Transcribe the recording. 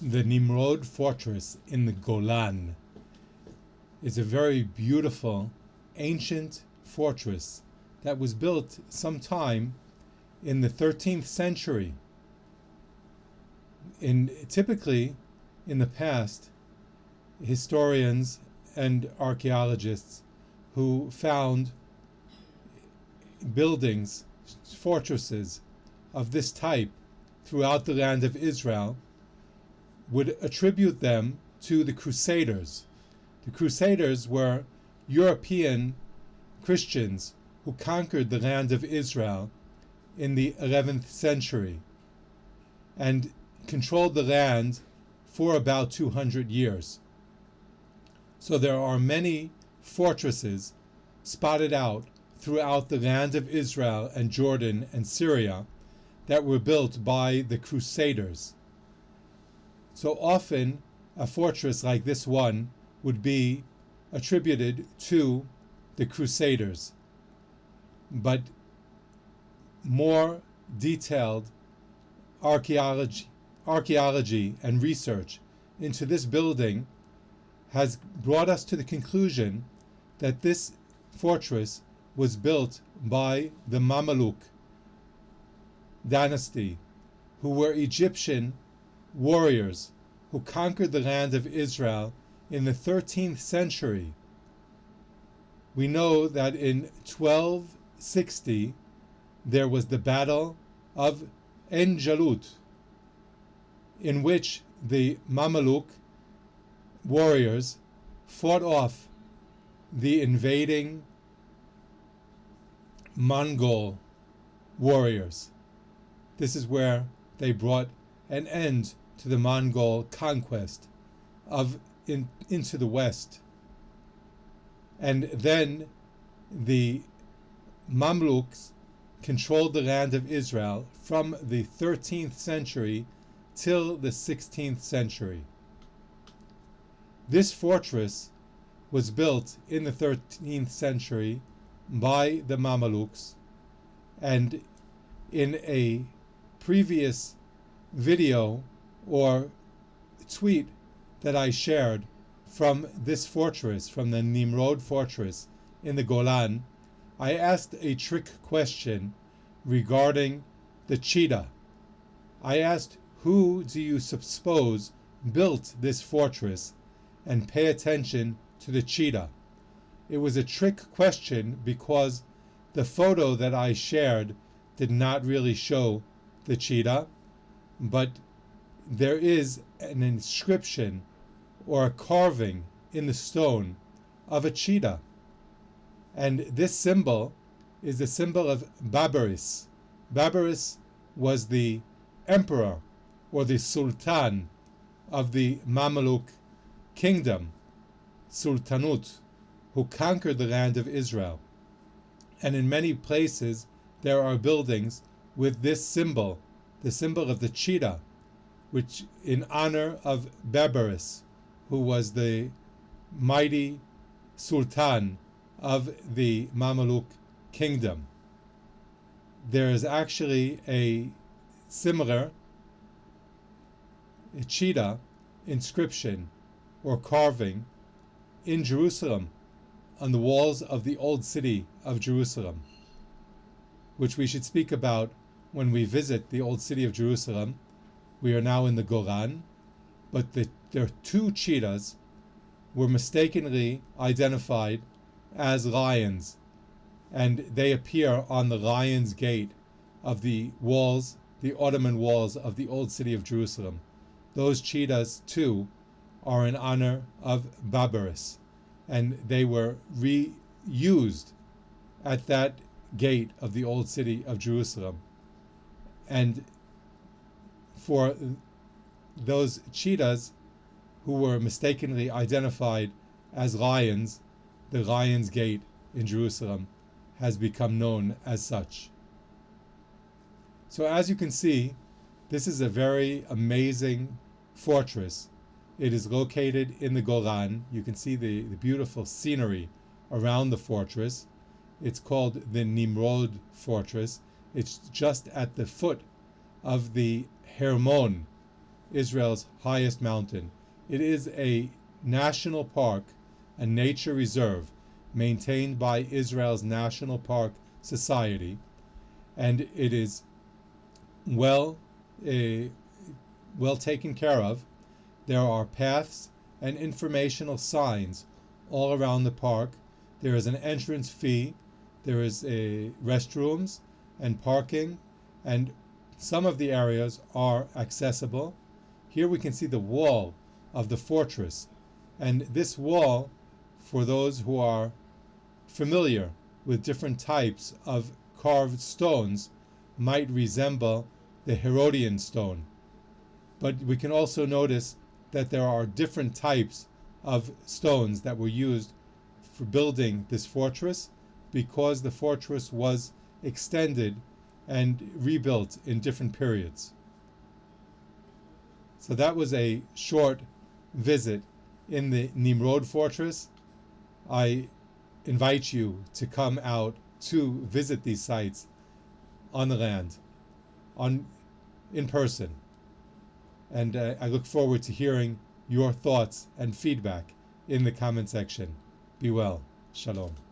The Nimrod fortress in the Golan is a very beautiful, ancient fortress that was built sometime in the 13th century. Typically, in the past, historians and archaeologists who found buildings, fortresses of this type throughout the land of Israel would attribute them to the Crusaders. The Crusaders were European Christians who conquered the land of Israel in the 11th century and controlled the land for about 200 years. So there are many fortresses spotted out throughout the land of Israel and Jordan and Syria that were built by the Crusaders. So often a fortress like this one would be attributed to the Crusaders. But more detailed archaeology and research into this building has brought us to the conclusion that this fortress was built by the Mamluk dynasty, who were Egyptian warriors who conquered the land of Israel in the 13th century. We know that in 1260 there was the Battle of En Jalut, in which the Mamluk warriors fought off the invading Mongol warriors. This is where they brought an end to the Mongol conquest into the West. And then the Mamluks controlled the land of Israel from the 13th century till the 16th century. This fortress was built in the 13th century by the Mamluks, and in a previous video or tweet that I shared from this fortress, from the Nimrod fortress in the Golan, I asked a trick question regarding the cheetah. I asked, who do you suppose built this fortress? And pay attention to the cheetah. It was a trick question because the photo that I shared did not really show the cheetah, but there is an inscription or a carving in the stone of a cheetah. And this symbol is the symbol of Baibars. Baibars was the emperor or the sultan of the Mamluk kingdom, Sultanate, who conquered the land of Israel. And in many places there are buildings with this symbol, the symbol of the cheetah, which in honor of Baibars, who was the mighty sultan of the Mamluk kingdom. There is actually a similar cheetah inscription or carving in Jerusalem on the walls of the old city of Jerusalem, which we should speak about when we visit the old city of Jerusalem. We are now in the Golan, but their two cheetahs were mistakenly identified as lions, and they appear on the Lion's Gate of the walls, the Ottoman walls of the old city of Jerusalem. Those cheetahs too are in honor of Baibars, and they were reused at that gate of the old city of Jerusalem. And for those cheetahs who were mistakenly identified as lions, the Lion's Gate in Jerusalem has become known as such. So as you can see, this is a very amazing fortress. It is located in the Golan. You can see the beautiful scenery around the fortress. It's called the Nimrod fortress. It's just at the foot of the Hermon Israel's highest mountain. It is a national park, a nature reserve maintained by Israel's National Park Society, and it is well well taken care of. There are paths and informational signs all around the park. There is an entrance fee. There is restrooms and parking, and some of the areas are accessible. Here we can see the wall of the fortress, and this wall, for those who are familiar with different types of carved stones, might resemble the Herodian stone. But we can also notice that there are different types of stones that were used for building this fortress, because the fortress was extended and rebuilt in different periods. So that was a short visit in the Nimrod fortress. I invite you to come out to visit these sites on the land, in person. And I look forward to hearing your thoughts and feedback in the comment section. Be well. Shalom.